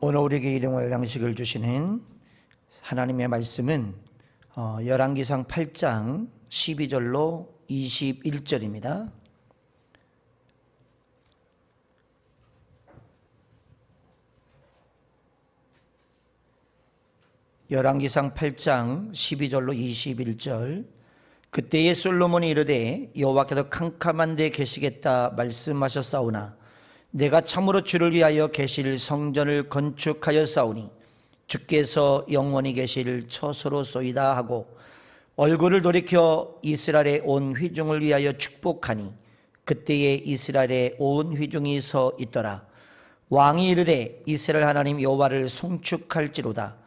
오늘 우리에게 일용할 양식을 주시는 하나님의 말씀은 열왕기상 8장 12절로 21절입니다. 열왕기상 8장 12절로 21절. 그때에 솔로몬이 이르되 여호와께서 캄캄한 데 계시겠다 말씀하셨사오나 내가 참으로 주를 위하여 계실 성전을 건축하였사오니 주께서 영원히 계실 처소로소이다 하고 얼굴을 돌이켜 이스라엘의 온 회중을 위하여 축복하니 그때에 이스라엘의 온 회중이 서 있더라. 왕이 이르되 이스라엘 하나님 여호와를 송축할지로다.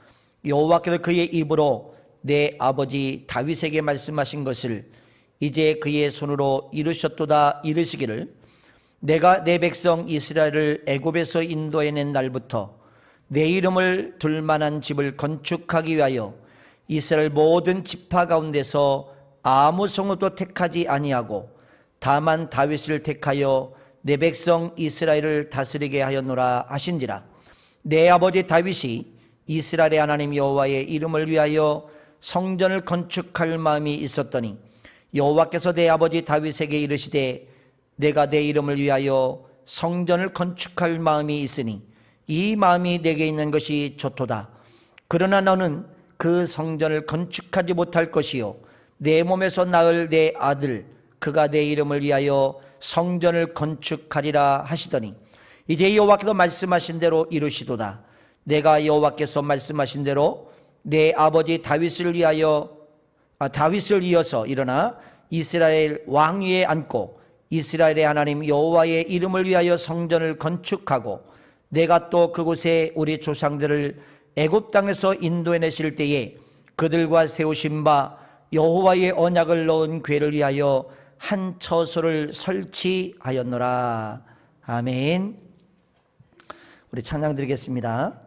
여호와께서 그의 입으로 내 아버지 다윗에게 말씀하신 것을 이제 그의 손으로 이루셨도다. 이르시기를 내가 내 백성 이스라엘을 애굽에서 인도해낸 날부터 내 이름을 둘 만한 집을 건축하기 위하여 이스라엘 모든 지파 가운데서 아무 성읍도 택하지 아니하고 다만 다윗을 택하여 내 백성 이스라엘을 다스리게 하였노라 하신지라. 내 아버지 다윗이 이스라엘의 하나님 여호와의 이름을 위하여 성전을 건축할 마음이 있었더니 여호와께서 내 아버지 다윗에게 이르시되 내가 내 이름을 위하여 성전을 건축할 마음이 있으니 이 마음이 내게 있는 것이 좋도다. 그러나 너는 그 성전을 건축하지 못할 것이요 내 몸에서 낳을 내 아들 그가 내 이름을 위하여 성전을 건축하리라 하시더니 이제 여호와께서 말씀하신 대로 이루시도다. 내가 여호와께서 말씀하신 대로 내 아버지 다윗을 이어서 일어나 이스라엘 왕위에 앉고 이스라엘의 하나님 여호와의 이름을 위하여 성전을 건축하고 내가 또 그곳에 우리 조상들을 애굽 땅에서 인도해내실 때에 그들과 세우신 바 여호와의 언약을 넣은 궤를 위하여 한 처소를 설치하였노라. 아멘. 우리 찬양 드리겠습니다.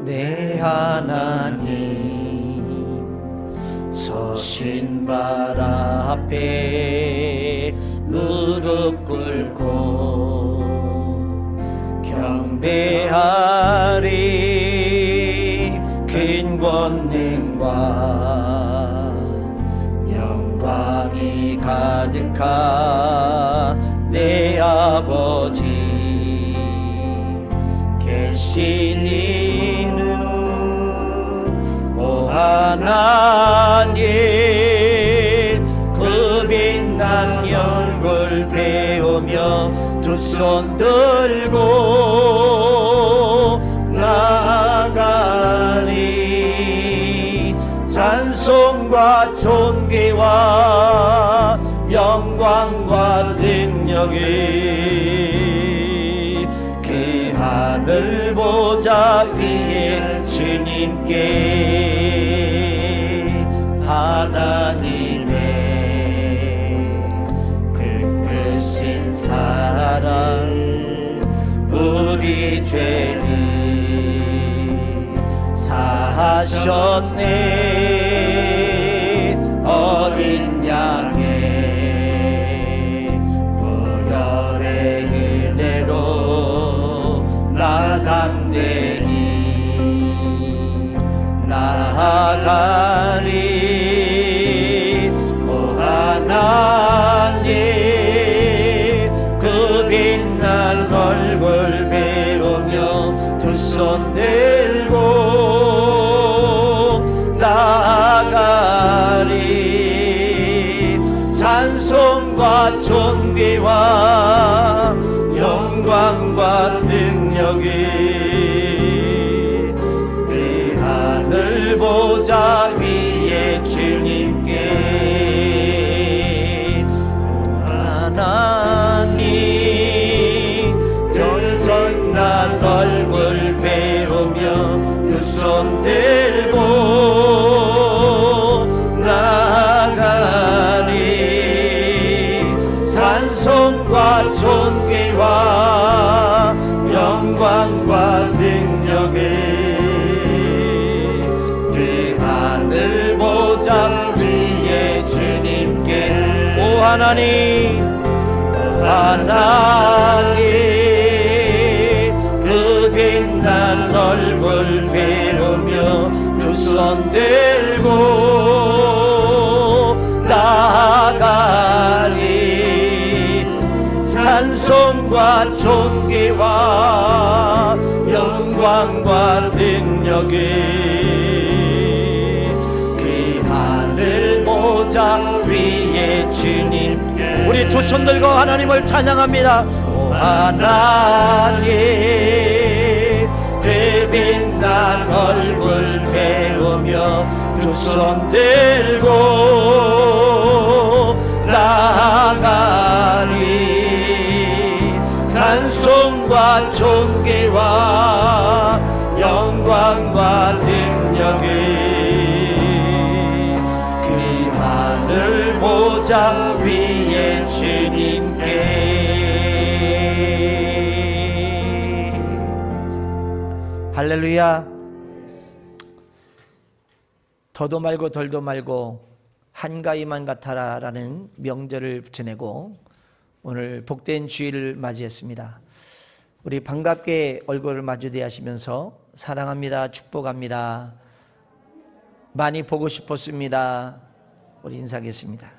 내 하나님 서신 발 앞에 무릎 꿇고 경배하리. 큰 권능과 영광이 가득한 내 아버지 계시니 하나님 그 빛난 얼굴 배우며 두 손 들고 나아가리. 찬송과 존귀와 영광과 능력이 그 하늘 보좌 위에 주님께 하나님의 그 크신 사랑 우리 죄를 사하셨네. 어린 양의 보혈의 은혜로 나감되니 나아가리. 하나님 그 빛날 얼굴 배우며 두 손 들고 나아가리. 찬송과 존귀와 영광과 능력이 그 하늘 보좌 위에 주님께 하나님 전설 하나님, 하나님, 그 빛난 얼굴 배우며 두 손 들고 나아가리. 찬송과 존귀와 영광과 능력이 그 하늘 보좌 위에 주님께. 우리 두 손 들고 하나님을 찬양합니다. 오 하나님, 그 빛난 얼굴 배우며 두 손 들고 나아가리. 찬송과 존귀와 영광과 능력이 그 하늘 보좌 위에 주님께. 할렐루야. 더도 말고 덜도 말고 한가위만 같아라 라는 명절을 지내고 오늘 복된 주일을 맞이했습니다. 우리 반갑게 얼굴을 마주대하시면서 사랑합니다, 축복합니다, 많이 보고 싶었습니다, 우리 인사하겠습니다.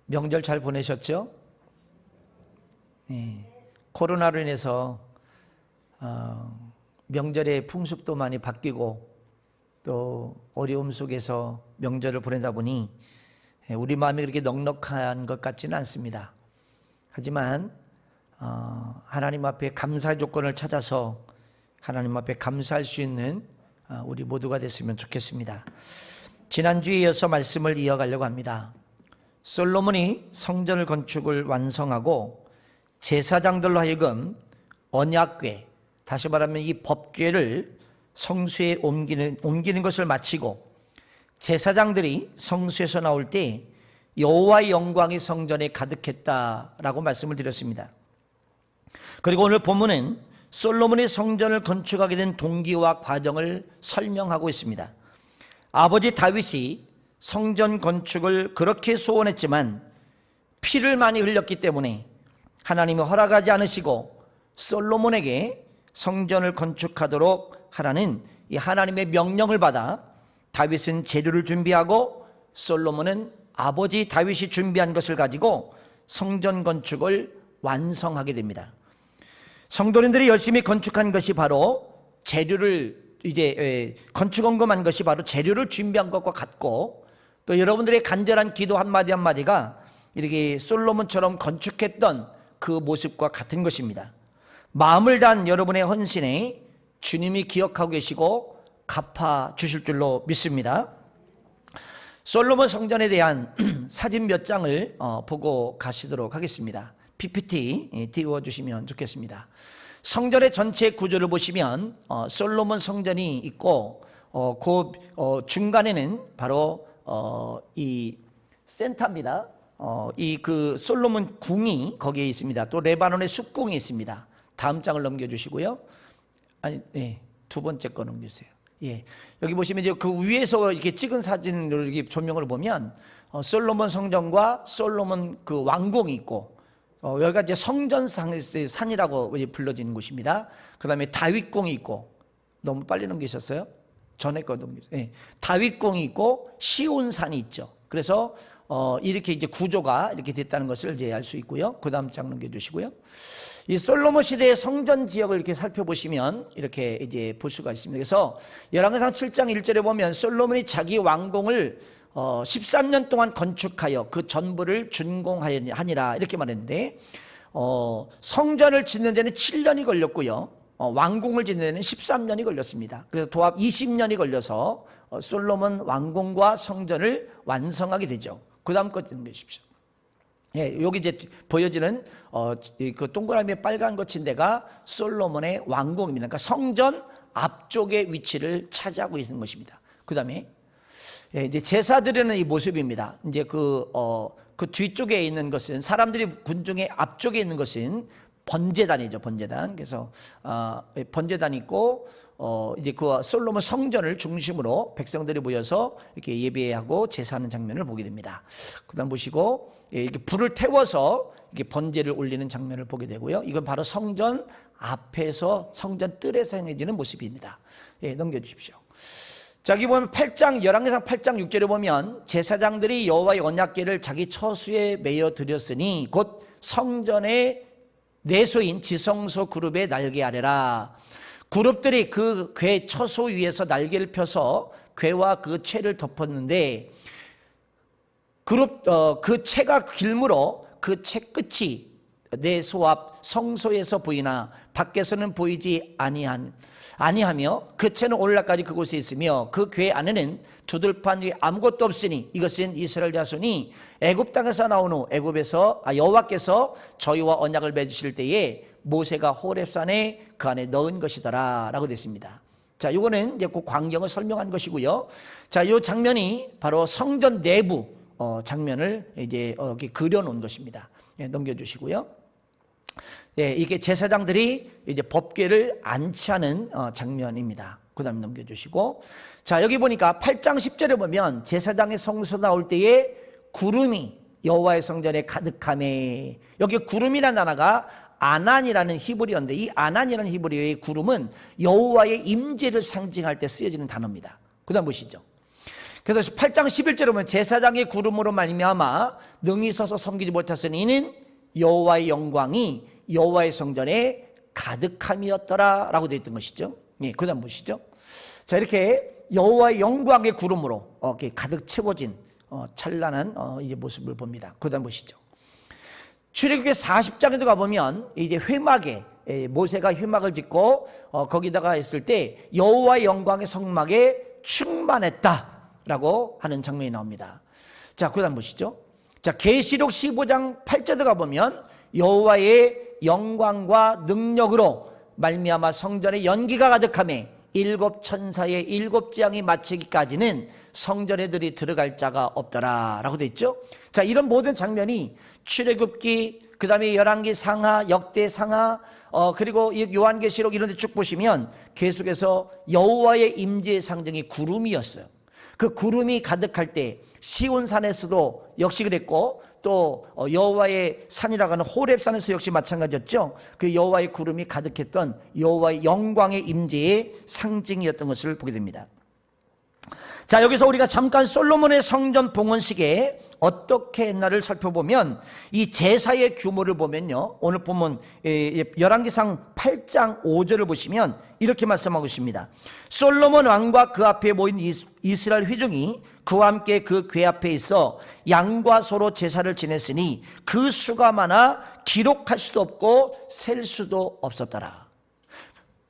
명절 잘 보내셨죠? 네. 코로나로 인해서 명절의 풍습도 많이 바뀌고 또 어려움 속에서 명절을 보내다 보니 우리 마음이 그렇게 넉넉한 것 같지는 않습니다. 하지만 하나님 앞에 감사의 조건을 찾아서 하나님 앞에 감사할 수 있는 우리 모두가 됐으면 좋겠습니다. 지난주에 이어서 말씀을 이어가려고 합니다. 솔로몬이 성전을 건축을 완성하고 제사장들로 하여금 언약궤, 다시 말하면 이 법궤를 성수에 옮기는 것을 마치고 제사장들이 성수에서 나올 때 여호와의 영광이 성전에 가득했다라고 말씀을 드렸습니다. 그리고 오늘 본문은 솔로몬이 성전을 건축하게 된 동기와 과정을 설명하고 있습니다. 아버지 다윗이 성전 건축을 그렇게 소원했지만 피를 많이 흘렸기 때문에 하나님이 허락하지 않으시고 솔로몬에게 성전을 건축하도록 하라는 이 하나님의 명령을 받아 다윗은 재료를 준비하고 솔로몬은 아버지 다윗이 준비한 것을 가지고 성전 건축을 완성하게 됩니다. 성도님들이 열심히 건축한 것이 바로 재료를 건축 언금한 것이 바로 재료를 준비한 것과 같고, 또 여러분들의 간절한 기도 한마디 한마디가 이렇게 솔로몬처럼 건축했던 그 모습과 같은 것입니다. 마음을 다한 여러분의 헌신에 주님이 기억하고 계시고 갚아주실 줄로 믿습니다. 솔로몬 성전에 대한 사진 몇 장을 보고 가시도록 하겠습니다. PPT 띄워주시면 좋겠습니다. 성전의 전체 구조를 보시면 솔로몬 성전이 있고 그 중간에는 바로 이 센터입니다. 이 그 솔로몬 궁이 거기에 있습니다. 또 레바논의 숲궁이 있습니다. 다음 장을 넘겨주시고요. 두 번째 거 넘겨주세요. 여기 보시면 이제 그 위에서 이렇게 찍은 사진으로 이렇게 조명을 보면 솔로몬 성전과 솔로몬 그 왕궁이 있고, 여기가 이제 성전상의 산이라고 불러지는 곳입니다. 그 다음에 다윗궁이 있고, 너무 빨리 넘기셨어요? 전에 거 넘기세요. 다윗궁이 있고 시온산이 있죠. 그래서 이렇게 이제 구조가 이렇게 됐다는 것을 이제 알 수 있고요. 그 다음 장 넘겨주시고요. 이 솔로몬 시대의 성전 지역을 이렇게 살펴보시면 이렇게 이제 볼 수가 있습니다. 그래서 열왕기상 7장 1절에 보면 솔로몬이 자기 왕궁을 13년 동안 건축하여 그 전부를 준공하니라 이렇게 말했는데, 성전을 짓는 데는 7년이 걸렸고요. 왕궁을 짓는 데는 13년이 걸렸습니다. 그래서 도합 20년이 걸려서 솔로몬 왕궁과 성전을 완성하게 되죠. 그 다음 것 넘겨주십시오. 여기 이제 보여지는 그 동그라미 빨간 것인 데가 솔로몬의 왕궁입니다. 그러니까 성전 앞쪽의 위치를 차지하고 있는 것입니다. 그 다음에 이제 제사 드리는 이 모습입니다. 이제 그 뒤쪽에 있는 것은, 사람들이 군중의 앞쪽에 있는 것은 번제단이죠, 번제단. 그래서 번제단이 있고 이제 그 솔로몬 성전을 중심으로 백성들이 모여서 이렇게 예배하고 제사하는 장면을 보게 됩니다. 그다음 보시고 이렇게 불을 태워서 이렇게 번제를 올리는 장면을 보게 되고요. 이건 바로 성전 앞에서 성전 뜰에서 행해지는 모습입니다. 넘겨주십시오. 자, 여기 보면 8장 열왕기상 8장 6절에 보면 제사장들이 여호와의 언약궤를 자기 처수에 매어 드렸으니 곧 성전의 내소인 지성소 그룹에 날개 아래라. 그룹들이 그 궤 처소 위에서 날개를 펴서 궤와 그 채를 덮었는데 그 채가 길므로 그 채 끝이 내소 앞 성소에서 보이나 밖에서는 보이지 아니하며 그 채는 오늘날까지 그곳에 있으며 그 궤 안에는 두들판 위에 아무것도 없으니 이것은 이스라엘 자손이 애굽 땅에서 나온 후 여호와께서 저희와 언약을 맺으실 때에 모세가 호렙산에 그 안에 넣은 것이더라 라고 됐습니다. 자, 요거는 이제 그 광경을 설명한 것이고요. 자, 요 장면이 바로 성전 내부 장면을 이제 이렇게 그려놓은 것입니다. 넘겨주시고요. 이게 제사장들이 이제 법궤를 안치하는 장면입니다. 그 다음 넘겨주시고, 자, 여기 보니까 8장 10절에 보면 제사장의 성소 나올 때에 구름이 여호와의 성전에 가득하매, 여기 구름이라는 단어가 아난이라는 히브리어인데 이 아난이라는 히브리어의 구름은 여호와의 임재를 상징할 때 쓰여지는 단어입니다. 그 다음 보시죠. 그래서 8장 11절에 보면 제사장의 구름으로 말미암아 능히 서서 섬기지 못했으니 이는 여호와의 영광이 여호와의 성전에 가득함이었더라 라고 되어 있던 것이죠. 그 다음 보시죠. 자, 이렇게 여호와의 영광의 구름으로 이렇게 가득 채워진 찬란한 이제 모습을 봅니다. 그 다음 보시죠. 출애굽기 40장에도 가보면 이제 회막에 모세가 회막을 짓고 거기다가 했을 때 여호와의 영광의 성막에 충만했다라고 하는 장면이 나옵니다. 자, 그 다음 보시죠. 자, 계시록 15장 8절에 가보면 여호와의 영광과 능력으로 말미암아 성전에 연기가 가득하며 일곱 천사의 일곱 재앙이 마치기까지는 성전에 들이 들어갈 자가 없더라 라고 되어 있죠. 자, 이런 모든 장면이 출애굽기, 그 다음에 열왕기 상하, 역대 상하, 그리고 요한계시록 이런 데 쭉 보시면 계속해서 여호와의 임재의 상징이 구름이었어요. 그 구름이 가득할 때 시온산에서도 역시 그랬고 또 여호와의 산이라고 하는 호렙산에서 역시 마찬가지였죠. 그 여호와의 구름이 가득했던 여호와의 영광의 임재의 상징이었던 것을 보게 됩니다. 자, 여기서 우리가 잠깐 솔로몬의 성전 봉헌식에 어떻게 했나를 살펴보면 이 제사의 규모를 보면요, 오늘 보면 열왕기상 8장 5절을 보시면 이렇게 말씀하고 있습니다. 솔로몬 왕과 그 앞에 모인 이스라엘 회중이 그와 함께 그 궤 앞에 있어 양과 소로 제사를 지냈으니 그 수가 많아 기록할 수도 없고 셀 수도 없었더라.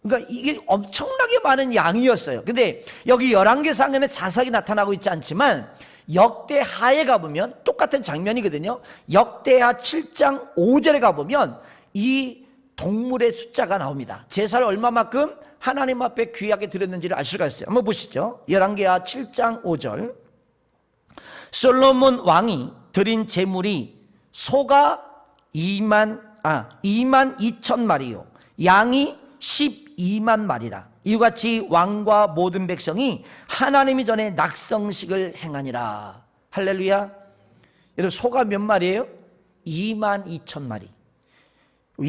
그러니까 이게 엄청나게 많은 양이었어요. 근데 여기 열왕기상에는 자세하게 나타나고 있지 않지만 역대하에 가보면 똑같은 장면이거든요. 역대하 7장 5절에 가보면 이 동물의 숫자가 나옵니다. 제사를 얼마만큼 하나님 앞에 귀하게 드렸는지를 알 수가 있어요. 한번 보시죠. 열왕기하 7장 5절. 솔로몬 왕이 드린 제물이 소가 2만 2천 마리요 양이 12만 마리라. 이와 같이 왕과 모든 백성이 하나님이 전에 낙성식을 행하니라. 할렐루야. 여러분, 소가 몇 마리예요? 2만 2천 마리.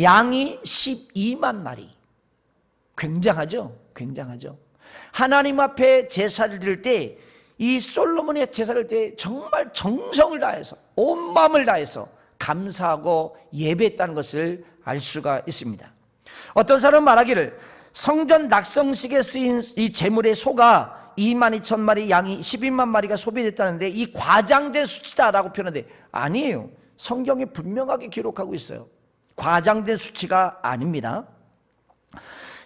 양이 12만 마리. 굉장하죠? 굉장하죠. 하나님 앞에 제사를 드릴 때 이 솔로몬의 제사를 때 정말 정성을 다해서 온 마음을 다해서 감사하고 예배했다는 것을 알 수가 있습니다. 어떤 사람은 말하기를 성전 낙성식에 쓰인 이 제물의 소가 2만 2천 마리, 양이 12만 마리가 소비됐다는데 이 과장된 수치다라고 표현하는데 아니에요. 성경에 분명하게 기록하고 있어요. 과장된 수치가 아닙니다.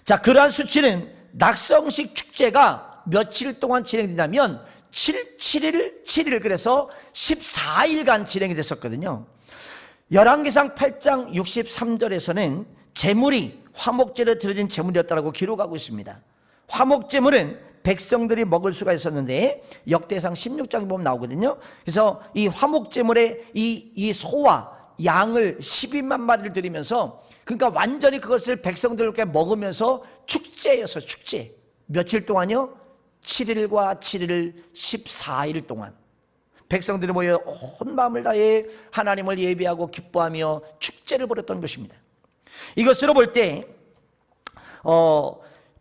자, 그러한 수치는 낙성식 축제가 며칠 동안 진행되냐면 7일 그래서 14일간 진행이 됐었거든요. 열왕기상 8장 63절에서는 제물이 화목제로 드려진 제물이었다고 기록하고 있습니다. 화목제물은 백성들이 먹을 수가 있었는데 역대상 16장에 보면 나오거든요. 그래서 이 화목제물에 이 소와 양을 12만 마리를 드리면서 그러니까 완전히 그것을 백성들께 먹으면서 축제였어요. 축제. 며칠 동안요? 7일과 7일 14일 동안 백성들이 모여 온 마음을 다해 하나님을 예배하고 기뻐하며 축제를 벌였던 것입니다. 이것으로 볼 때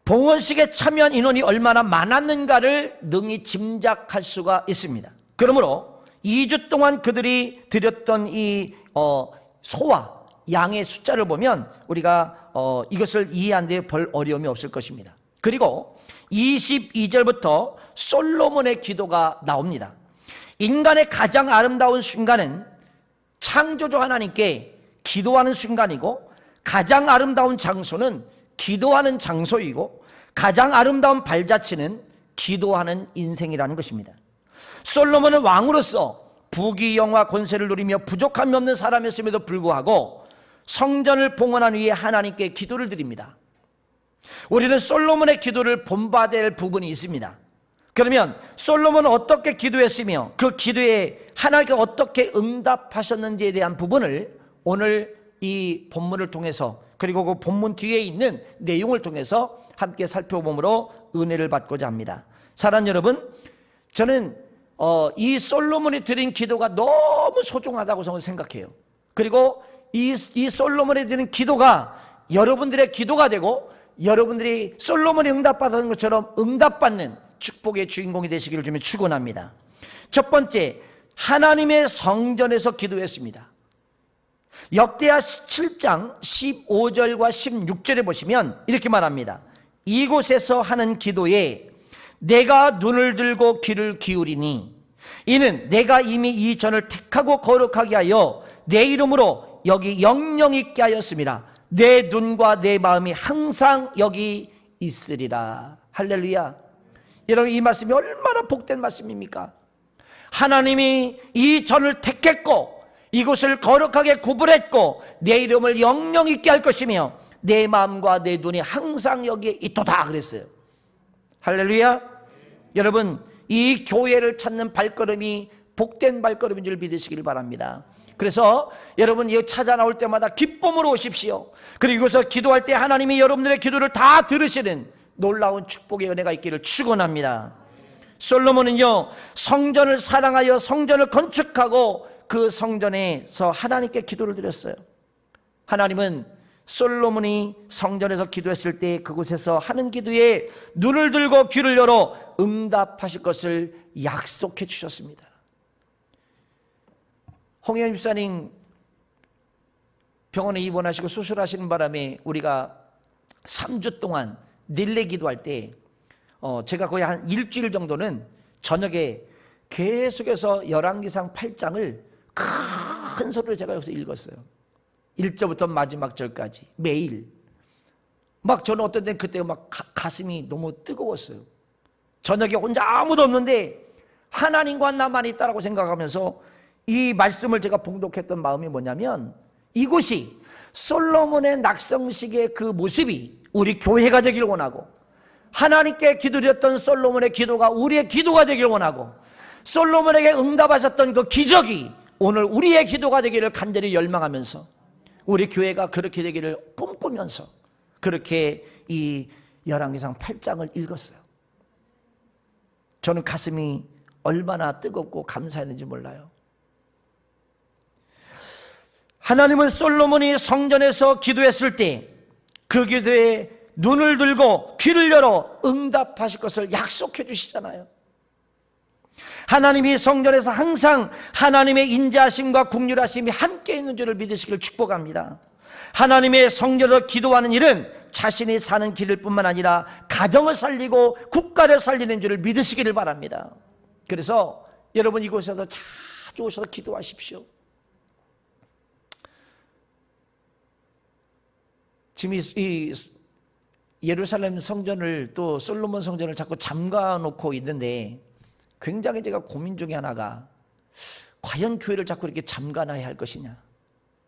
봉헌식에 참여한 인원이 얼마나 많았는가를 능히 짐작할 수가 있습니다. 그러므로 2주 동안 그들이 드렸던 이 소와 양의 숫자를 보면 우리가 이것을 이해하는 데 별 어려움이 없을 것입니다. 그리고 22절부터 솔로몬의 기도가 나옵니다. 인간의 가장 아름다운 순간은 창조주 하나님께 기도하는 순간이고, 가장 아름다운 장소는 기도하는 장소이고, 가장 아름다운 발자취는 기도하는 인생이라는 것입니다. 솔로몬은 왕으로서 부귀영화 권세를 누리며 부족함이 없는 사람이었음에도 불구하고 성전을 봉헌한 후에 하나님께 기도를 드립니다. 우리는 솔로몬의 기도를 본받아야 될 부분이 있습니다. 그러면 솔로몬은 어떻게 기도했으며 그 기도에 하나님께 어떻게 응답하셨는지에 대한 부분을 오늘 이 본문을 통해서, 그리고 그 본문 뒤에 있는 내용을 통해서 함께 살펴보므로 은혜를 받고자 합니다. 사랑하는 여러분, 저는 이 솔로몬이 드린 기도가 너무 소중하다고 생각해요. 그리고 이 솔로몬이 드린 기도가 여러분들의 기도가 되고, 여러분들이 솔로몬이 응답받은 것처럼 응답받는 축복의 주인공이 되시기를 주며 축원합니다. 첫 번째, 하나님의 성전에서 기도했습니다. 역대하 7장 15절과 16절에 보시면 이렇게 말합니다. 이곳에서 하는 기도에 내가 눈을 들고 귀를 기울이니 이는 내가 이미 이 전을 택하고 거룩하게 하여 내 이름으로 여기 영영 있게 하였습니다. 내 눈과 내 마음이 항상 여기 있으리라. 할렐루야. 여러분, 이 말씀이 얼마나 복된 말씀입니까? 하나님이 이 전을 택했고 이곳을 거룩하게 구분했고 내 이름을 영영 있게 할 것이며 내 마음과 내 눈이 항상 여기에 있도다 그랬어요. 할렐루야. 여러분, 이 교회를 찾는 발걸음이 복된 발걸음인 줄 믿으시길 바랍니다. 그래서 여러분, 이 찾아 나올 때마다 기쁨으로 오십시오. 그리고 이곳에서 기도할 때 하나님이 여러분들의 기도를 다 들으시는 놀라운 축복의 은혜가 있기를 축원합니다. 솔로몬은요, 성전을 사랑하여 성전을 건축하고 그 성전에서 하나님께 기도를 드렸어요. 하나님은 솔로몬이 성전에서 기도했을 때 그곳에서 하는 기도에 눈을 들고 귀를 열어 응답하실 것을 약속해 주셨습니다. 홍현 집사님 병원에 입원하시고 수술하시는 바람에 우리가 3주 동안 릴레이 기도할 때 제가 거의 한 일주일 정도는 저녁에 계속해서 열왕기상 8장을 큰 소리로 제가 여기서 읽었어요. 1절부터 마지막 절까지 매일. 막 저는 어떤 때는 그때 막 가슴이 너무 뜨거웠어요. 저녁에 혼자 아무도 없는데 하나님과 나만 있다라고 생각하면서 이 말씀을 제가 봉독했던 마음이 뭐냐면, 이곳이 솔로몬의 낙성식의 그 모습이 우리 교회가 되길 원하고, 하나님께 기도드렸던 솔로몬의 기도가 우리의 기도가 되길 원하고, 솔로몬에게 응답하셨던 그 기적이 오늘 우리의 기도가 되기를 간절히 열망하면서 우리 교회가 그렇게 되기를 꿈꾸면서 그렇게 이 열왕기상 8장을 읽었어요. 저는 가슴이 얼마나 뜨겁고 감사했는지 몰라요. 하나님은 솔로몬이 성전에서 기도했을 때 그 기도에 눈을 들고 귀를 열어 응답하실 것을 약속해 주시잖아요. 하나님이 성전에서 항상 하나님의 인자하심과 긍휼하심이 함께 있는 줄을 믿으시기를 축복합니다. 하나님의 성전에서 기도하는 일은 자신이 사는 길일 뿐만 아니라 가정을 살리고 국가를 살리는 줄을 믿으시기를 바랍니다. 그래서 여러분, 이곳에서 자주 오셔서 기도하십시오. 지금 이 예루살렘 성전을, 또 솔로몬 성전을 자꾸 잠가놓고 있는데 굉장히 제가 고민 중에 하나가, 과연 교회를 자꾸 이렇게 잠가놔야 할 것이냐,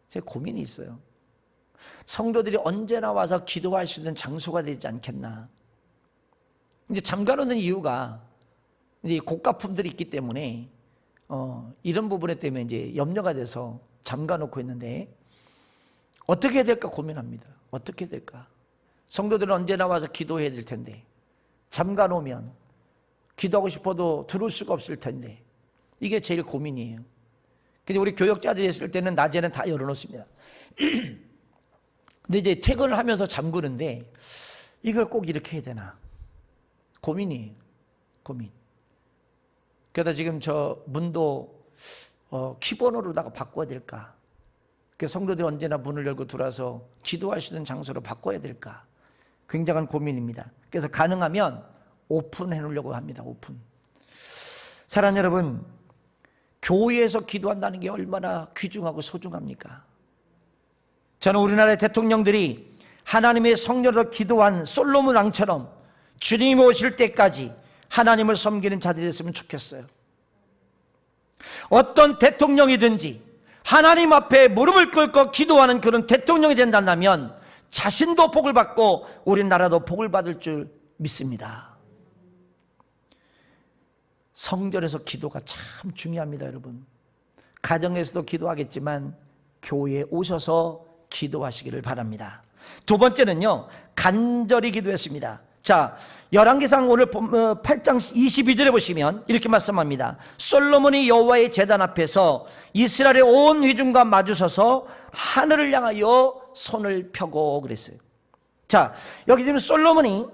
제 고민이 있어요. 성도들이 언제나 와서 기도할 수 있는 장소가 되지 않겠나. 이제 잠가놓는 이유가 이제 고가품들이 있기 때문에 이런 부분에 때문에 이제 염려가 돼서 잠가놓고 있는데, 어떻게 해야 될까 고민합니다. 어떻게 해야 될까? 성도들은 언제나 와서 기도해야 될 텐데 잠가 놓으면 기도하고 싶어도 들을 수가 없을 텐데 이게 제일 고민이에요. 근데 우리 교역자들이 있을 때는 낮에는 다 열어놓습니다. 근데 이제 퇴근을 하면서 잠그는데 이걸 꼭 이렇게 해야 되나 고민이에요. 고민. 그러다 지금 저 문도 키번호로다가 바꿔야 될까? 성도들이 언제나 문을 열고 들어와서 기도할 수 있는 장소로 바꿔야 될까? 굉장한 고민입니다. 그래서 가능하면 오픈해 놓으려고 합니다. 오픈. 사랑하는 여러분, 교회에서 기도한다는 게 얼마나 귀중하고 소중합니까? 저는 우리나라의 대통령들이 하나님의 성령으로 기도한 솔로몬 왕처럼 주님이 오실 때까지 하나님을 섬기는 자들이 됐으면 좋겠어요. 어떤 대통령이든지 하나님 앞에 무릎을 꿇고 기도하는 그런 대통령이 된다면 자신도 복을 받고 우리나라도 복을 받을 줄 믿습니다. 성전에서 기도가 참 중요합니다, 여러분. 가정에서도 기도하겠지만 교회에 오셔서 기도하시기를 바랍니다. 두 번째는요, 간절히 기도했습니다. 자, 열왕기상 오늘 8장 22절에 보시면 이렇게 말씀합니다. 솔로몬이 여호와의 제단 앞에서 이스라엘의 온 회중과 마주서서 하늘을 향하여 손을 펴고 그랬어요. 자, 여기 지금 솔로몬이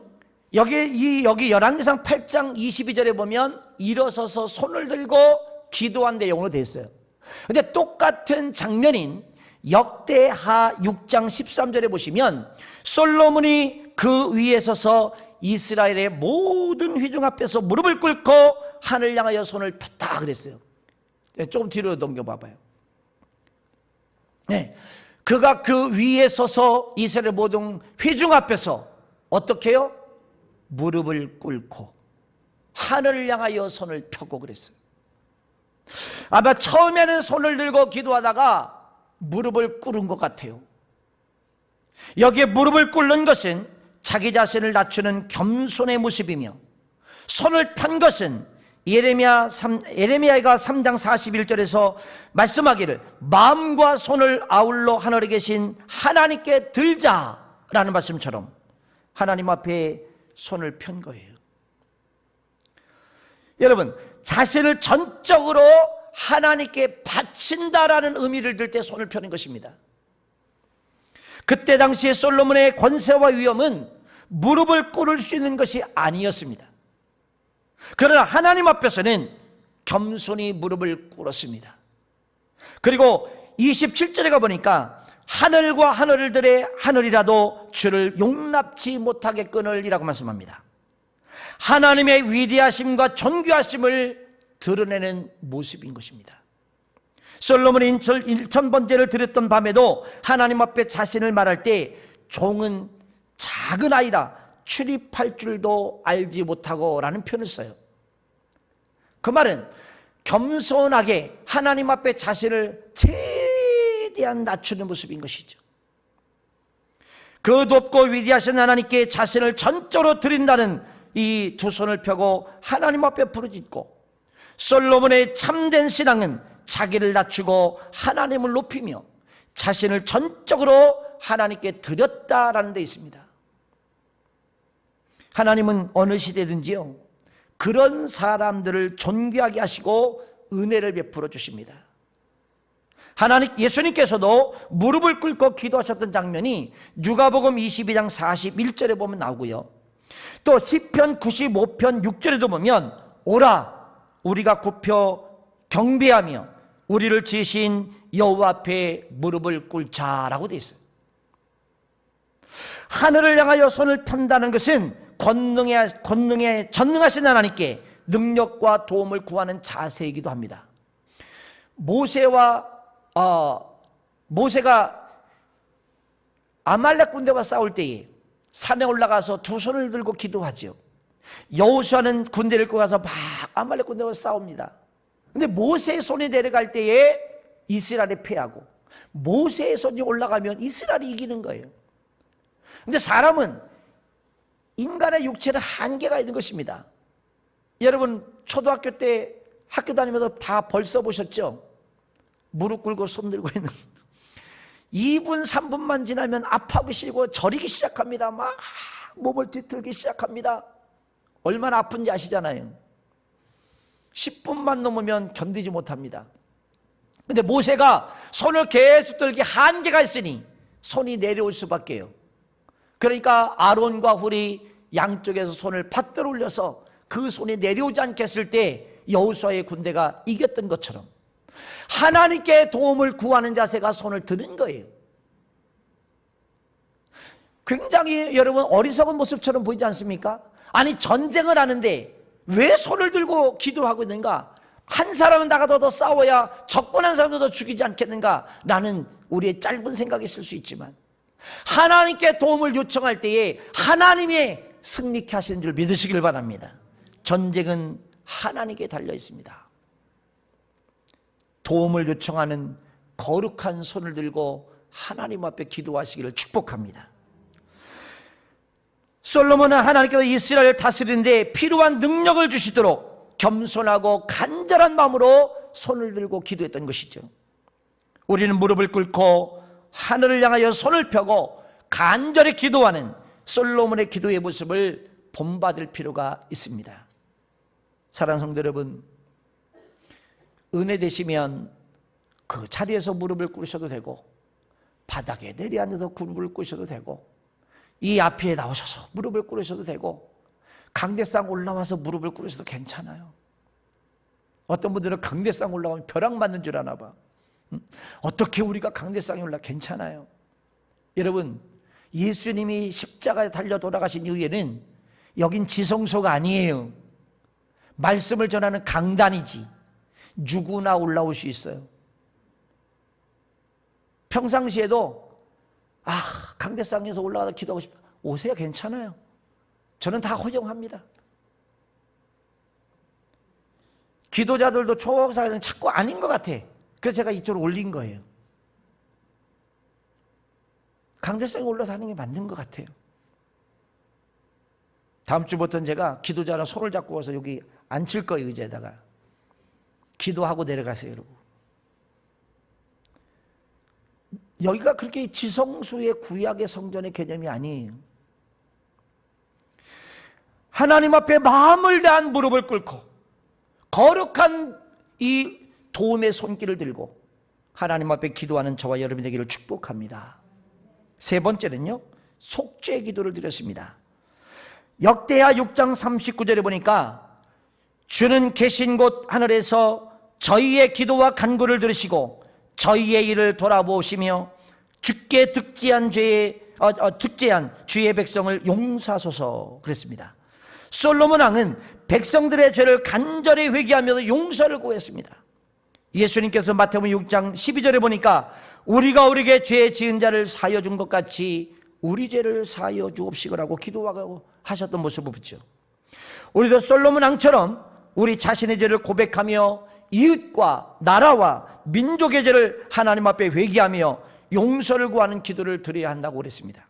여기 열왕기상 8장 22절에 보면 일어서서 손을 들고 기도한 내용으로 되어 있어요. 근데 똑같은 장면인 역대하 6장 13절에 보시면 솔로몬이 그 위에 서서 이스라엘의 모든 회중 앞에서 무릎을 꿇고 하늘 향하여 손을 폈다 그랬어요. 조금 뒤로 넘겨봐봐요. 네, 그가 그 위에 서서 이스라엘 모든 회중 앞에서 어떻게 해요? 무릎을 꿇고 하늘을 향하여 손을 펴고 그랬어요. 아마 처음에는 손을 들고 기도하다가 무릎을 꿇은 것 같아요. 여기에 무릎을 꿇는 것은 자기 자신을 낮추는 겸손의 모습이며 손을 편 것은 예레미야가 3장 41절에서 말씀하기를 마음과 손을 아울러 하늘에 계신 하나님께 들자라는 말씀처럼 하나님 앞에 손을 편 거예요. 여러분, 자신을 전적으로 하나님께 바친다라는 의미를 들 때 손을 펴는 것입니다. 그때 당시에 솔로몬의 권세와 위엄은 무릎을 꿇을 수 있는 것이 아니었습니다. 그러나 하나님 앞에서는 겸손히 무릎을 꿇었습니다. 그리고 27절에 가보니까 하늘과 하늘들의 하늘이라도 주를 용납치 못하게 끊으리라고 말씀합니다. 하나님의 위대하심과 존귀하심을 드러내는 모습인 것입니다. 솔로몬이 1000번제를 드렸던 밤에도 하나님 앞에 자신을 말할 때 종은 작은 아이라 출입할 줄도 알지 못하고 라는 표현을 써요. 그 말은 겸손하게 하나님 앞에 자신을 최대한 낮추는 모습인 것이죠. 그 높고 위대하신 하나님께 자신을 전적으로 드린다는 이 두 손을 펴고 하나님 앞에 부르짖고, 솔로몬의 참된 신앙은 자기를 낮추고 하나님을 높이며 자신을 전적으로 하나님께 드렸다라는 데 있습니다. 하나님은 어느 시대든지요, 그런 사람들을 존귀하게 하시고 은혜를 베풀어 주십니다. 예수님께서도 무릎을 꿇고 기도하셨던 장면이 누가복음 22장 41절에 보면 나오고요. 또 시편 95편 6절에도 보면 오라 우리가 굽혀 경배하며 우리를 지으신 여호와 앞에 무릎을 꿇자라고 되어 있어요. 하늘을 향하여 손을 편다는 것은 권능에 전능하신 하나님께 능력과 도움을 구하는 자세이기도 합니다. 모세가 아말렉 군대와 싸울 때에 산에 올라가서 두 손을 들고 기도하죠. 여호수아는 군대를 끌고 가서 막 아말렉 군대와 싸웁니다. 근데 모세의 손이 내려갈 때에 이스라엘이 패하고, 모세의 손이 올라가면 이스라엘이 이기는 거예요. 근데 사람은 인간의 육체는 한계가 있는 것입니다. 여러분 초등학교 때 학교 다니면서 다 벌써 보셨죠? 무릎 꿇고 손 들고 있는 2분, 3분만 지나면 아파하기 싫고 저리기 시작합니다. 막 몸을 뒤틀기 시작합니다. 얼마나 아픈지 아시잖아요. 10분만 넘으면 견디지 못합니다. 근데 모세가 손을 계속 들기 한계가 있으니 손이 내려올 수밖에요. 그러니까 아론과 훌이 양쪽에서 손을 받들어 올려서 그 손이 내려오지 않게 했을 때 여호수아의 군대가 이겼던 것처럼 하나님께 도움을 구하는 자세가 손을 드는 거예요. 굉장히 여러분 어리석은 모습처럼 보이지 않습니까? 아니 전쟁을 하는데 왜 손을 들고 기도하고 있는가? 한 사람은 나가도 더 싸워야 적군한 사람도 더 죽이지 않겠는가? 라는 우리의 짧은 생각이 있을 수 있지만 하나님께 도움을 요청할 때에 하나님의 승리케 하시는 줄 믿으시길 바랍니다. 전쟁은 하나님께 달려 있습니다. 도움을 요청하는 거룩한 손을 들고 하나님 앞에 기도하시기를 축복합니다. 솔로몬은 하나님께서 이스라엘을 다스리는데 필요한 능력을 주시도록 겸손하고 간절한 마음으로 손을 들고 기도했던 것이죠. 우리는 무릎을 꿇고 하늘을 향하여 손을 펴고 간절히 기도하는 솔로몬의 기도의 모습을 본받을 필요가 있습니다. 사랑하는 성도 여러분, 은혜 되시면 그 자리에서 무릎을 꿇으셔도 되고 바닥에 내려앉아서 무릎을 꿇으셔도 되고 이 앞에 나오셔서 무릎을 꿇으셔도 되고 강대상 올라와서 무릎을 꿇으셔도 괜찮아요. 어떤 분들은 강대상 올라가면 벼락 맞는 줄 아나 봐. 어떻게 우리가 강대상에 올라? 괜찮아요. 여러분, 예수님이 십자가에 달려 돌아가신 이후에는 여긴 지성소가 아니에요. 말씀을 전하는 강단이지. 누구나 올라올 수 있어요. 평상시에도 강대상에서 올라가서 기도하고 싶다. 오세요. 괜찮아요. 저는 다 허용합니다. 기도자들도 초목사에서는 자꾸 아닌 것 같아. 그래서 제가 이쪽으로 올린 거예요. 강대상에 올라서 하는 게 맞는 것 같아요. 다음 주부터는 제가 기도자랑 손을 잡고 와서 여기 앉힐 거예요. 의자에다가 기도하고 내려가세요. 여러분, 여기가 그렇게 지성소의 구약의 성전의 개념이 아니에요. 하나님 앞에 마음을 다한 무릎을 꿇고 거룩한 이 도움의 손길을 들고 하나님 앞에 기도하는 저와 여러분이 되기를 축복합니다. 세 번째는요, 속죄 기도를 드렸습니다. 역대하 6장 39절에 보니까 주는 계신 곳 하늘에서 저희의 기도와 간구를 들으시고 저희의 일을 돌아보시며 주께 득제한 주의 백성을 용서하소서 그랬습니다. 솔로몬 왕은 백성들의 죄를 간절히 회개하면서 용서를 구했습니다. 예수님께서 마태복음 6장 12절에 보니까 우리가 우리에게 죄 지은 자를 사하여 준 것 같이 우리 죄를 사하여 주옵시고라고 기도하고 하셨던 모습을 보죠. 우리도 솔로몬 왕처럼 우리 자신의 죄를 고백하며 이웃과 나라와 민족의 죄를 하나님 앞에 회개하며 용서를 구하는 기도를 드려야 한다고 그랬습니다.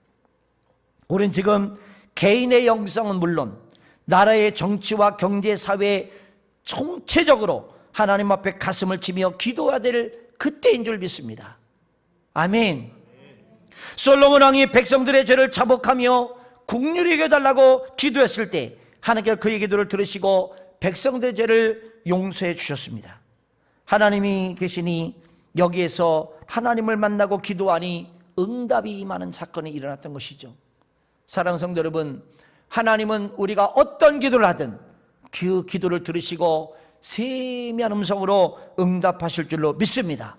우리는 지금 개인의 영성은 물론 나라의 정치와 경제, 사회 총체적으로 하나님 앞에 가슴을 치며 기도해야 될 그때인 줄 믿습니다. 아멘. 솔로몬 왕이 백성들의 죄를 자복하며 국률이 여겨달라고 기도했을 때 하나님께서 그의 기도를 들으시고 백성들의 죄를 용서해 주셨습니다. 하나님이 계시니 여기에서 하나님을 만나고 기도하니 응답이 임하는 사건이 일어났던 것이죠. 사랑하는 성도 여러분, 하나님은 우리가 어떤 기도를 하든 그 기도를 들으시고 세미한 음성으로 응답하실 줄로 믿습니다.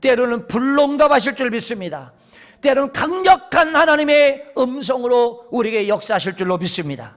때로는 불응답하실 줄 믿습니다. 때로는 강력한 하나님의 음성으로 우리에게 역사하실 줄로 믿습니다.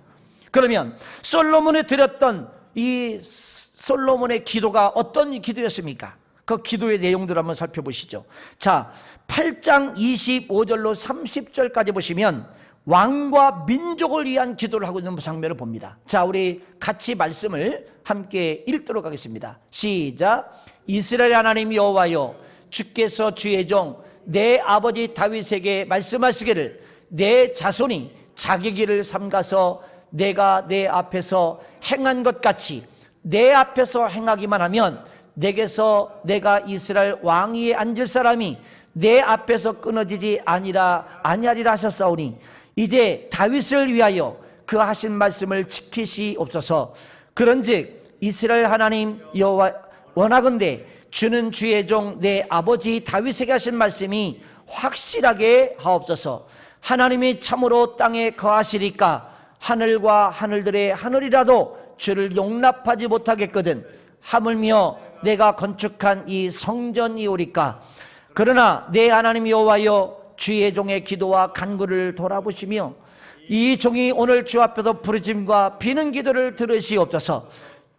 그러면 솔로몬이 드렸던 이 솔로몬의 기도가 어떤 기도였습니까? 그 기도의 내용들을 한번 살펴보시죠. 자, 8장 25절로 30절까지 보시면 왕과 민족을 위한 기도를 하고 있는 장면을 봅니다. 자, 우리 같이 말씀을 함께 읽도록 하겠습니다. 시작. 이스라엘 하나님 여호와여, 주께서 주의 종 내 아버지 다윗에게 말씀하시기를 내 자손이 자기 길을 삼가서 내가 내 앞에서 행한 것 같이 내 앞에서 행하기만 하면 내게서 내가 이스라엘 왕위에 앉을 사람이 내 앞에서 끊어지지 아니하리라 하셨사오니 이제 다윗을 위하여 그 하신 말씀을 지키시옵소서. 그런즉 이스라엘 하나님 여호와 원하건대 주는 주의 종 내 아버지 다윗에게 하신 말씀이 확실하게 하옵소서. 하나님이 참으로 땅에 거하시리까 하늘과 하늘들의 하늘이라도 주를 용납하지 못하겠거든 하물며 내가 건축한 이 성전이오리까. 그러나 내 하나님 여호와여 주의 종의 기도와 간구를 돌아보시며 이 종이 오늘 주 앞에서 부르짖음과 비는 기도를 들으시옵소서.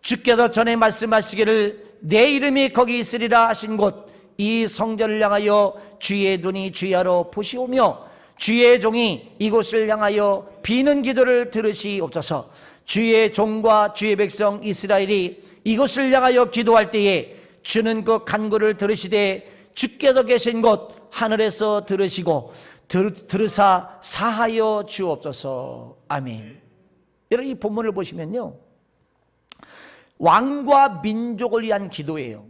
주께서 전에 말씀하시기를 내 이름이 거기 있으리라 하신 곳 이 성전을 향하여 주의 눈이 주야로 보시오며 주의 종이 이곳을 향하여 비는 기도를 들으시옵소서. 주의 종과 주의 백성 이스라엘이 이곳을 향하여 기도할 때에 주는 그 간구를 들으시되 주께서 계신 곳 하늘에서 들으시고 들으사 사하여 주옵소서. 아멘. 여러분 이 본문을 보시면요, 왕과 민족을 위한 기도예요.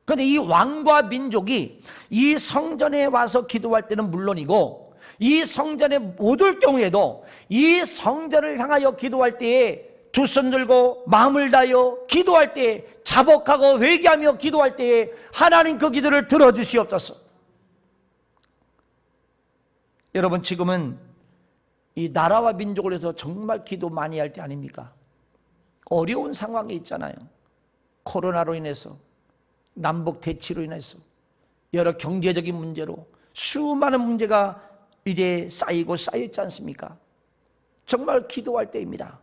그런데 이 왕과 민족이 이 성전에 와서 기도할 때는 물론이고 이 성전에 못 올 경우에도 이 성전을 향하여 기도할 때에 두 손 들고 마음을 다하여 기도할 때에 자복하고 회개하며 기도할 때에 하나님 그 기도를 들어주시옵소서. 여러분 지금은 이 나라와 민족을 위해서 정말 기도 많이 할 때 아닙니까? 어려운 상황에 있잖아요. 코로나로 인해서, 남북 대치로 인해서, 여러 경제적인 문제로 수많은 문제가 이제 쌓이고 쌓여있지 않습니까? 정말 기도할 때입니다.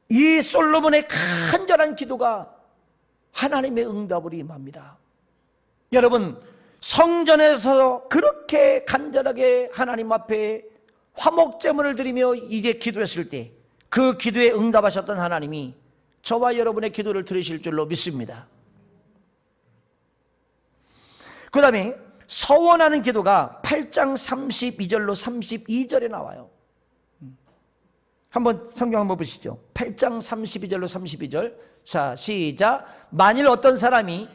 이 솔로몬의 간절한 기도가 하나님의 응답으로 임합니다. 여러분 성전에서 그렇게 간절하게 하나님 앞에 화목제물을 드리며 이제 기도했을 때 그 기도에 응답하셨던 하나님이 저와 여러분의 기도를 들으실 줄로 믿습니다. 그 다음에 서원하는 기도가 8장 32절로 32절에 나와요. 한번 성경 한번 보시죠. 8장 32절로 32절. 자, 시작. 만일 어떤 사람이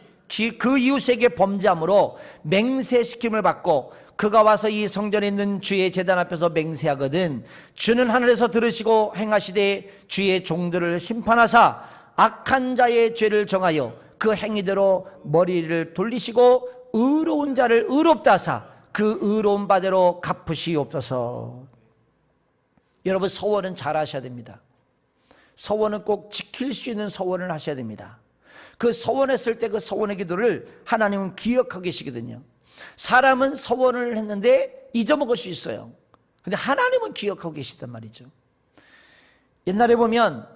그 이웃에게 범죄함으로 맹세시킴을 받고 그가 와서 이 성전에 있는 주의 제단 앞에서 맹세하거든 주는 하늘에서 들으시고 행하시되 주의 종들을 심판하사 악한 자의 죄를 정하여 그 행위대로 머리를 돌리시고 의로운 자를 의롭다 하사 그 의로운 바대로 갚으시옵소서. 여러분 서원은 잘 하셔야 됩니다. 서원은 꼭 지킬 수 있는 서원을 하셔야 됩니다. 그 서원했을 때 그 서원의 기도를 하나님은 기억하고 계시거든요. 사람은 서원을 했는데 잊어먹을 수 있어요. 근데 하나님은 기억하고 계시단 말이죠. 옛날에 보면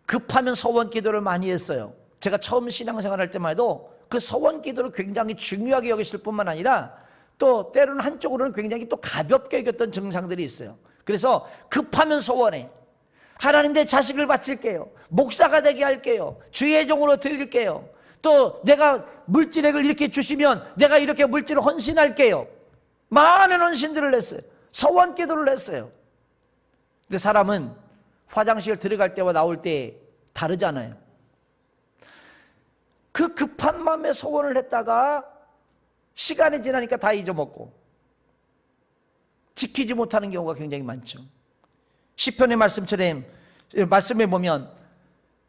급하면 서원 기도를 많이 했어요. 제가 처음 신앙생활 할 때만 해도 그 서원 기도를 굉장히 중요하게 여기실 뿐만 아니라 또 때로는 한쪽으로는 굉장히 또 가볍게 여겼던 증상들이 있어요. 그래서 급하면 서원해. 하나님 내 자식을 바칠게요. 목사가 되게 할게요. 주의 종으로 드릴게요. 또 내가 물질액을 이렇게 주시면 내가 이렇게 물질을 헌신할게요. 많은 헌신들을 했어요. 서원 기도를 했어요. 근데 사람은 화장실 들어갈 때와 나올 때 다르잖아요. 그 급한 마음에 소원을 했다가 시간이 지나니까 다 잊어먹고 지키지 못하는 경우가 굉장히 많죠. 시편의 말씀처럼 말씀에 보면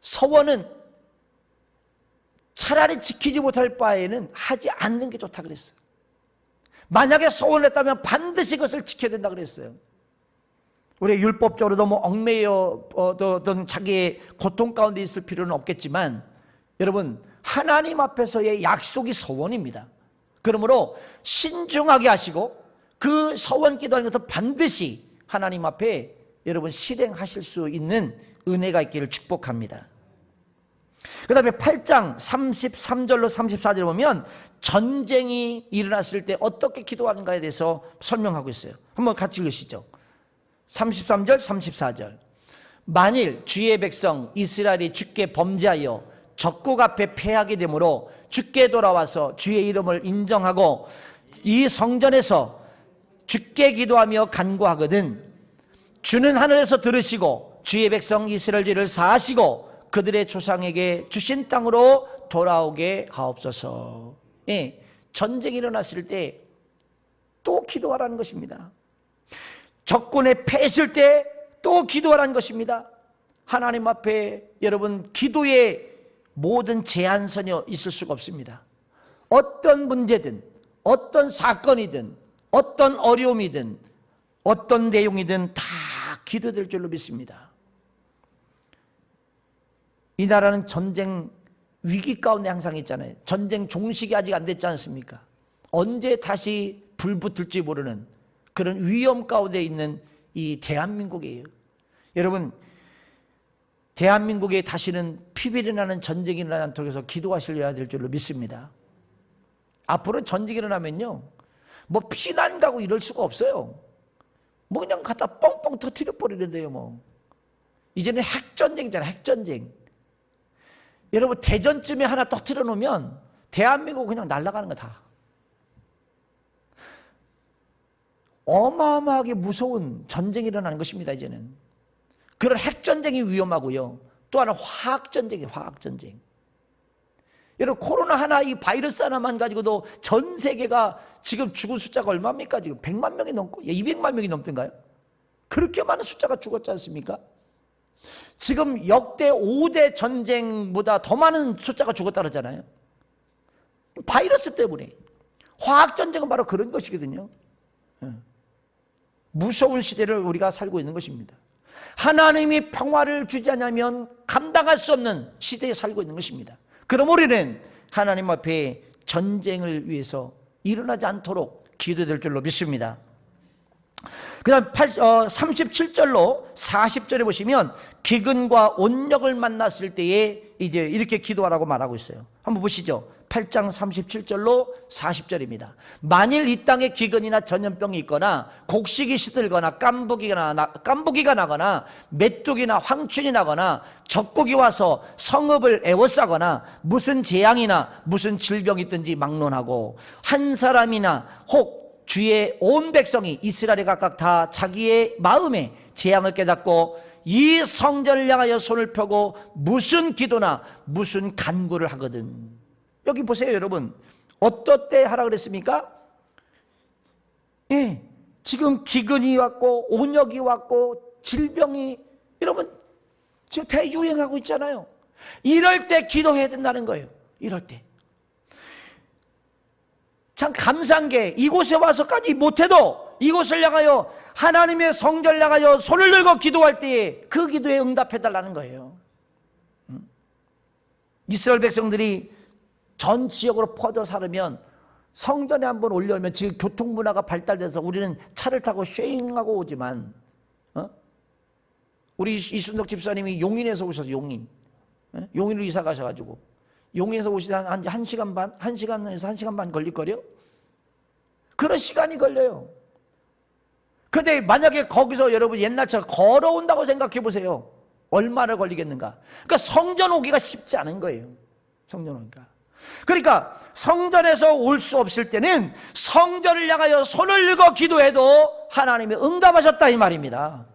서원은 차라리 지키지 못할 바에는 하지 않는 게 좋다 그랬어요. 만약에 서원을 했다면 반드시 그것을 지켜야 된다 그랬어요. 우리 율법적으로도 뭐 얽매여 어떤 자기의 고통 가운데 있을 필요는 없겠지만 여러분 하나님 앞에서의 약속이 서원입니다. 그러므로 신중하게 하시고 그 서원 기도하는 것도 반드시 하나님 앞에 여러분 실행하실 수 있는 은혜가 있기를 축복합니다. 그 다음에 8장 33절로 34절에 보면 전쟁이 일어났을 때 어떻게 기도하는가에 대해서 설명하고 있어요. 한번 같이 읽으시죠. 33절 34절. 만일 주의 백성 이스라엘이 주께 범죄하여 적국 앞에 패하게 되므로 주께 돌아와서 주의 이름을 인정하고 이 성전에서 주께 기도하며 간구하거든 주는 하늘에서 들으시고 주의 백성 이스라엘 죄를 사하시고 그들의 조상에게 주신 땅으로 돌아오게 하옵소서. 예, 전쟁이 일어났을 때 또 기도하라는 것입니다. 적군에 패했을 때 또 기도하라는 것입니다. 하나님 앞에 여러분 기도의 모든 제한선이 있을 수가 없습니다. 어떤 문제든 어떤 사건이든 어떤 어려움이든 어떤 내용이든 다 기도될 줄로 믿습니다. 이 나라는 전쟁 위기 가운데 항상 있잖아요. 전쟁 종식이 아직 안 됐지 않습니까? 언제 다시 불 붙을지 모르는 그런 위험 가운데 있는 이 대한민국이에요. 여러분, 대한민국에 다시는 피비리 나는 전쟁이 일어나지 않도록 해서 기도하셔야 될 줄로 믿습니다. 앞으로 전쟁이 일어나면요, 뭐 피난 가고 이럴 수가 없어요. 뭐 그냥 갖다 뻥뻥 터뜨려 버리는데요. 뭐 이제는 핵전쟁이잖아요. 핵전쟁. 여러분, 대전쯤에 하나 터뜨려 놓으면 대한민국 그냥 날아가는 거 다. 어마어마하게 무서운 전쟁이 일어나는 것입니다. 이제는 그런 핵전쟁이 위험하고요, 또 하나 화학전쟁이에요. 화학전쟁. 여러분, 코로나 하나, 이 바이러스 하나만 가지고도 전 세계가 지금 죽은 숫자가 얼마입니까? 지금 100만 명이 넘고 200만 명이 넘던가요? 그렇게 많은 숫자가 죽었지 않습니까? 지금 역대 5대 전쟁보다 더 많은 숫자가 죽었다 그러잖아요. 바이러스 때문에. 화학전쟁은 바로 그런 것이거든요. 무서운 시대를 우리가 살고 있는 것입니다. 하나님이 평화를 주지 않으면 감당할 수 없는 시대에 살고 있는 것입니다. 그럼 우리는 하나님 앞에 전쟁을 위해서 일어나지 않도록 기도될 줄로 믿습니다. 그 다음 37절로 40절에 보시면 기근과 온역을 만났을 때에 이제 이렇게 기도하라고 말하고 있어요. 한번 보시죠. 8장 37절로 40절입니다. 만일 이 땅에 기근이나 전염병이 있거나 곡식이 시들거나 깐부기가 나거나 메뚜기나 황춘이 나거나 적국이 와서 성읍을 에워싸거나 무슨 재앙이나 무슨 질병이 있든지 막론하고 한 사람이나 혹 주의 온 백성이 이스라엘에 각각 다 자기의 마음에 재앙을 깨닫고 이 성전을 향하여 손을 펴고 무슨 기도나 무슨 간구를 하거든. 여기 보세요, 여러분. 어떨 때 하라 그랬습니까? 예, 지금 기근이 왔고 온역이 왔고 질병이 여러분 지금 대유행하고 있잖아요. 이럴 때 기도해야 된다는 거예요. 이럴 때. 참 감사한 게 이곳에 와서까지 못해도 이곳을 향하여 하나님의 성전을 향하여 손을 들고 기도할 때에 그 기도에 응답해달라는 거예요. 이스라엘 백성들이 전 지역으로 퍼져 살으면 성전에 한번 올려오면 지금 교통문화가 발달돼서 우리는 차를 타고 쉐잉하고 오지만 우리 이순덕 집사님이 용인에서 오셔서 용인으로 이사 가셔가지고 용인에서 오시다 한 1시간 반, 1시간에서 1시간 반 걸릴걸요? 그런 시간이 걸려요. 근데 만약에 거기서 여러분 옛날처럼 걸어온다고 생각해 보세요. 얼마나 걸리겠는가? 그러니까 성전 오기가 쉽지 않은 거예요. 성전 오기가. 그러니까 성전에서 올 수 없을 때는 성전을 향하여 손을 들고 기도해도 하나님이 응답하셨다 이 말입니다.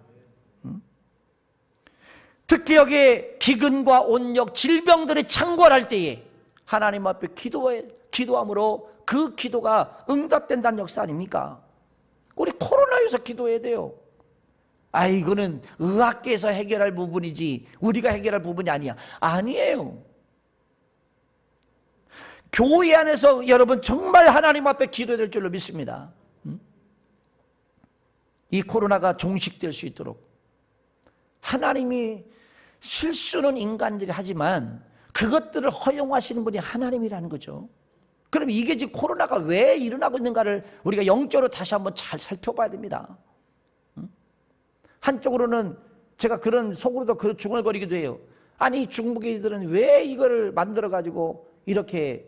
특히 여기에 기근과 온역, 질병들이 창궐할 때에 하나님 앞에 기도함으로 그 기도가 응답된다는 역사 아닙니까? 우리 코로나에서 기도해야 돼요. 이거는 의학계에서 해결할 부분이지 우리가 해결할 부분이 아니야. 아니에요. 교회 안에서 여러분 정말 하나님 앞에 기도해야 될 줄로 믿습니다. 이 코로나가 종식될 수 있도록 하나님이 실수는 인간들이 하지만 그것들을 허용하시는 분이 하나님이라는 거죠. 그럼 이게 지금 코로나가 왜 일어나고 있는가를 우리가 영적으로 다시 한번 잘 살펴봐야 됩니다. 한쪽으로는 제가 그런 속으로도 그 중얼거리기도 해요. 아니 중국인들은 왜 이거를 만들어 가지고 이렇게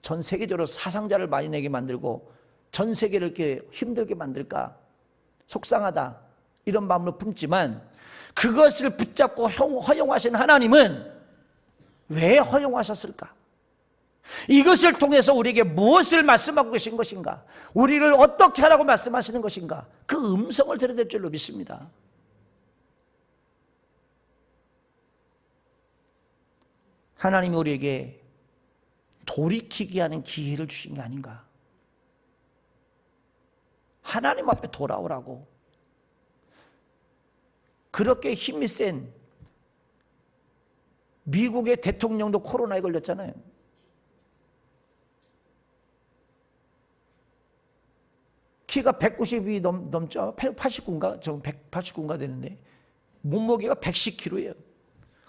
전 세계적으로 사상자를 많이 내게 만들고 전 세계를 이렇게 힘들게 만들까? 속상하다 이런 마음을 품지만 그것을 붙잡고 허용하신 하나님은 왜 허용하셨을까? 이것을 통해서 우리에게 무엇을 말씀하고 계신 것인가? 우리를 어떻게 하라고 말씀하시는 것인가? 그 음성을 들어야 될 줄로 믿습니다. 하나님이 우리에게 돌이키게 하는 기회를 주신 게 아닌가. 하나님 앞에 돌아오라고. 그렇게 힘이 센 미국의 대통령도 코로나에 걸렸잖아요. 키가 190이 넘죠. 89인가? 저 189인가 되는데 몸무게가 110kg예요.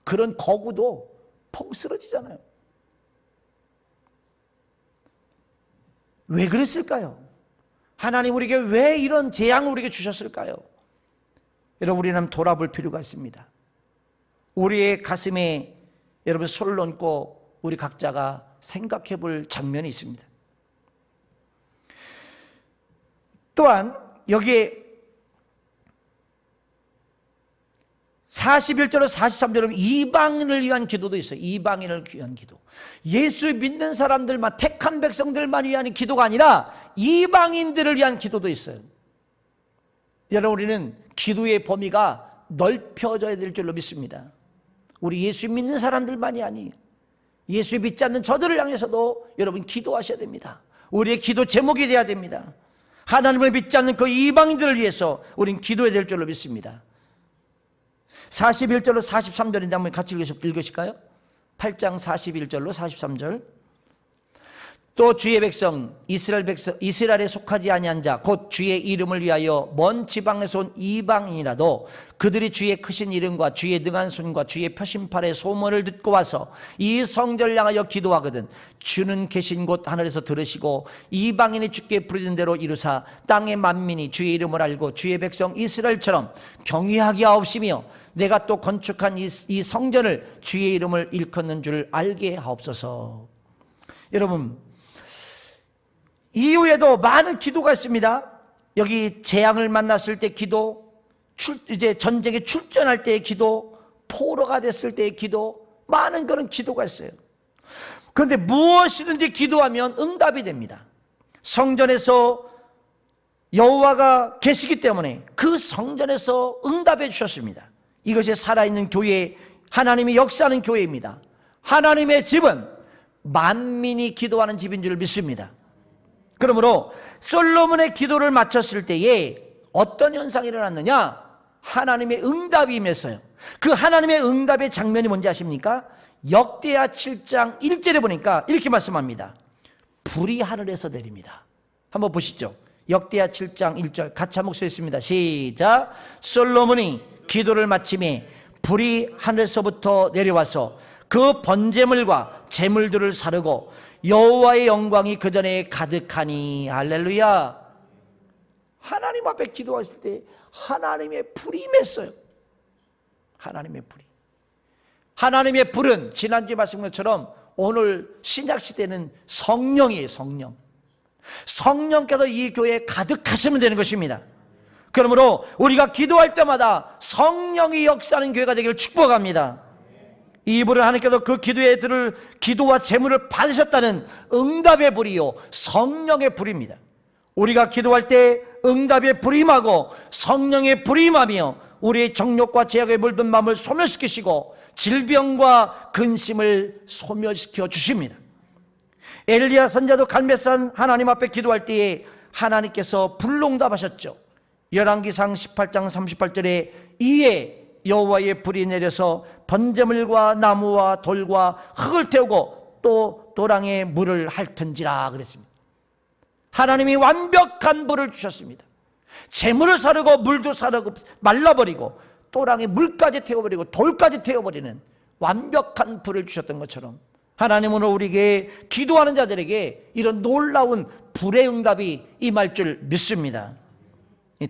그런 거구도 펑 쓰러지잖아요. 왜 그랬을까요? 하나님 우리에게 왜 이런 재앙을 우리에게 주셨을까요? 여러분, 우리는 돌아볼 필요가 있습니다. 우리의 가슴에 여러분 손을 얹고 우리 각자가 생각해 볼 장면이 있습니다. 또한 여기에 41절로 43절은 이방인을 위한 기도도 있어요. 이방인을 위한 기도. 예수 믿는 사람들만, 택한 백성들만 위한 기도가 아니라 이방인들을 위한 기도도 있어요. 여러분, 우리는 기도의 범위가 넓혀져야 될 줄로 믿습니다. 우리 예수 믿는 사람들만이 아니에요. 예수 믿지 않는 저들을 향해서도 여러분 기도하셔야 됩니다. 우리의 기도 제목이 되어야 됩니다. 하나님을 믿지 않는 그 이방인들을 위해서 우리는 기도해야 될 줄로 믿습니다. 41절로 43절인데 한번 같이 읽으실까요? 8장 41절로 43절. 또 주의 백성 이스라엘에 속하지 아니한 자 곧 주의 이름을 위하여 먼 지방에서 온 이방인이라도 그들이 주의 크신 이름과 주의 능한 손과 주의 표심팔의 소문을 듣고 와서 이 성전을 향하여 기도하거든 주는 계신 곳 하늘에서 들으시고 이방인이 주께 부르는 대로 이루사 땅의 만민이 주의 이름을 알고 주의 백성 이스라엘처럼 경외하게 하옵시며 내가 또 건축한 이 성전을 주의 이름을 일컫는 줄 알게 하옵소서. 여러분, 이후에도 많은 기도가 있습니다. 여기 재앙을 만났을 때 기도, 이제 전쟁에 출전할 때의 기도, 포로가 됐을 때의 기도, 많은 그런 기도가 있어요. 그런데 무엇이든지 기도하면 응답이 됩니다. 성전에서 여호와가 계시기 때문에 그 성전에서 응답해 주셨습니다. 이것이 살아있는 교회, 하나님이 역사하는 교회입니다. 하나님의 집은 만민이 기도하는 집인 줄 믿습니다. 그러므로 솔로몬의 기도를 마쳤을 때에 어떤 현상이 일어났느냐? 하나님의 응답이 임했어요. 그 하나님의 응답의 장면이 뭔지 아십니까? 역대하 7장 1절에 보니까 이렇게 말씀합니다. 불이 하늘에서 내립니다. 한번 보시죠. 역대하 7장 1절 같이 한 목소리 있습니다. 시작. 솔로몬이 기도를 마침에 불이 하늘에서부터 내려와서 그 번제물과 제물들을 사르고 여호와의 영광이 그 전에 가득하니. 할렐루야. 하나님 앞에 기도했을 때 하나님의 불이 임했어요. 하나님의 불이. 하나님의 불은 지난주에 말씀한 것처럼 오늘 신약시대는 성령이에요. 성령. 성령께서 이 교회에 가득하시면 되는 것입니다. 그러므로 우리가 기도할 때마다 성령이 역사하는 교회가 되기를 축복합니다. 이 불은 하나님께서 그 기도에 들을 기도와 제물을 받으셨다는 응답의 불이요 성령의 불입니다. 우리가 기도할 때 응답의 불이 임하고 성령의 불이 임하며 우리의 정욕과 죄악에 물든 마음을 소멸시키시고 질병과 근심을 소멸시켜 주십니다. 엘리야 선지자도 갈멜산 하나님 앞에 기도할 때에 하나님께서 불로 응답하셨죠. 열왕기상 18장 38절에 이에 여호와의 불이 내려서 번제물과 나무와 돌과 흙을 태우고 또 도랑에 물을 핥은지라 그랬습니다. 하나님이 완벽한 불을 주셨습니다. 재물을 사르고 물도 사르고 말라버리고 도랑에 물까지 태워버리고 돌까지 태워버리는 완벽한 불을 주셨던 것처럼 하나님은 우리에게 기도하는 자들에게 이런 놀라운 불의 응답이 임할 줄 믿습니다.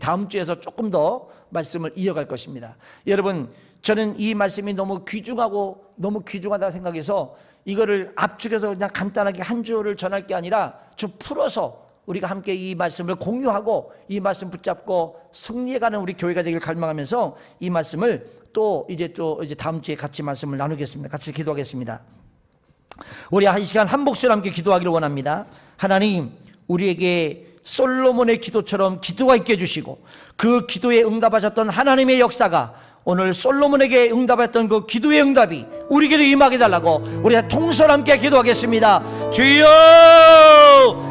다음 주에서 조금 더 말씀을 이어갈 것입니다. 여러분, 저는 이 말씀이 너무 귀중하고 너무 귀중하다 생각해서 이거를 압축해서 그냥 간단하게 한 주를 전할 게 아니라 좀 풀어서 우리가 함께 이 말씀을 공유하고 이 말씀 붙잡고 승리해가는 우리 교회가 되길 갈망하면서 이 말씀을 또 이제 다음 주에 같이 말씀을 나누겠습니다. 같이 기도하겠습니다. 우리 한 시간 한 목소리 함께 기도하기를 원합니다. 하나님, 우리에게 솔로몬의 기도처럼 기도가 있게 해주시고 그 기도에 응답하셨던 하나님의 역사가 오늘 솔로몬에게 응답했던 그 기도의 응답이 우리에게도 임하게 달라고 우리가 통솔 함께 기도하겠습니다. 주여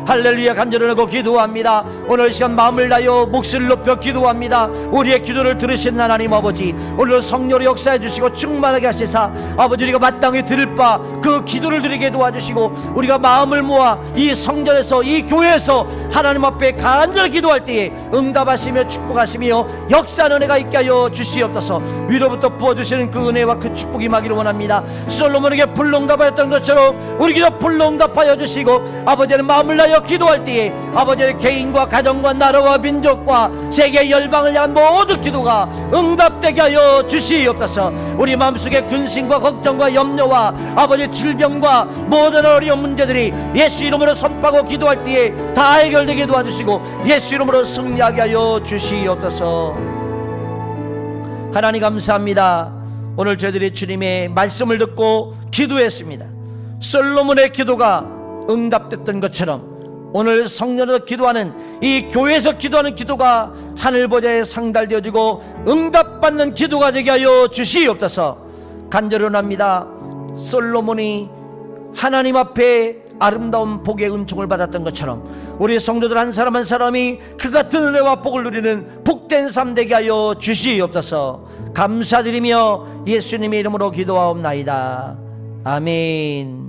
할렐루야 간절하고 기도합니다. 오늘 시간 마음을 다하여 목소리를 높여 기도합니다. 우리의 기도를 들으신 하나님 아버지, 오늘 성령으로 역사해 주시고 충만하게 하시사 아버지 우리가 마땅히 들을 바 그 기도를 드리게 도와주시고 우리가 마음을 모아 이 성전에서 이 교회에서 하나님 앞에 간절히 기도할 때에 응답하시며 축복하시며 역사하는 은혜가 있게 하여 주시옵소서. 위로부터 부어주시는 그 은혜와 그 축복이 임하기를 원합니다. 솔로몬에게 불응답하였던 것처럼 우리에게도 불응답하여 주시고 아버지의 마음을 다하여 기도할 때에 아버지의 개인과 가정과 나라와 민족과 세계 열방을 향한 모든 기도가 응답되게 하여 주시옵소서. 우리 마음속에 근심과 걱정과 염려와 아버지 질병과 모든 어려운 문제들이 예수 이름으로 선포하고 기도할 때에 다 해결되게 도와주시고 예수 이름으로 승리하게 하여 주시옵소서. 하나님 감사합니다. 오늘 저희들이 주님의 말씀을 듣고 기도했습니다. 솔로몬의 기도가 응답됐던 것처럼 오늘 성전에서 기도하는 이 교회에서 기도하는 기도가 하늘 보좌에 상달되어지고 응답받는 기도가 되게 하여 주시옵소서. 간절히 원합니다. 솔로몬이 하나님 앞에 아름다운 복의 은총을 받았던 것처럼 우리 성도들 한 사람 한 사람이 그 같은 은혜와 복을 누리는 복된 삶 되게 하여 주시옵소서. 감사드리며 예수님의 이름으로 기도하옵나이다. 아멘.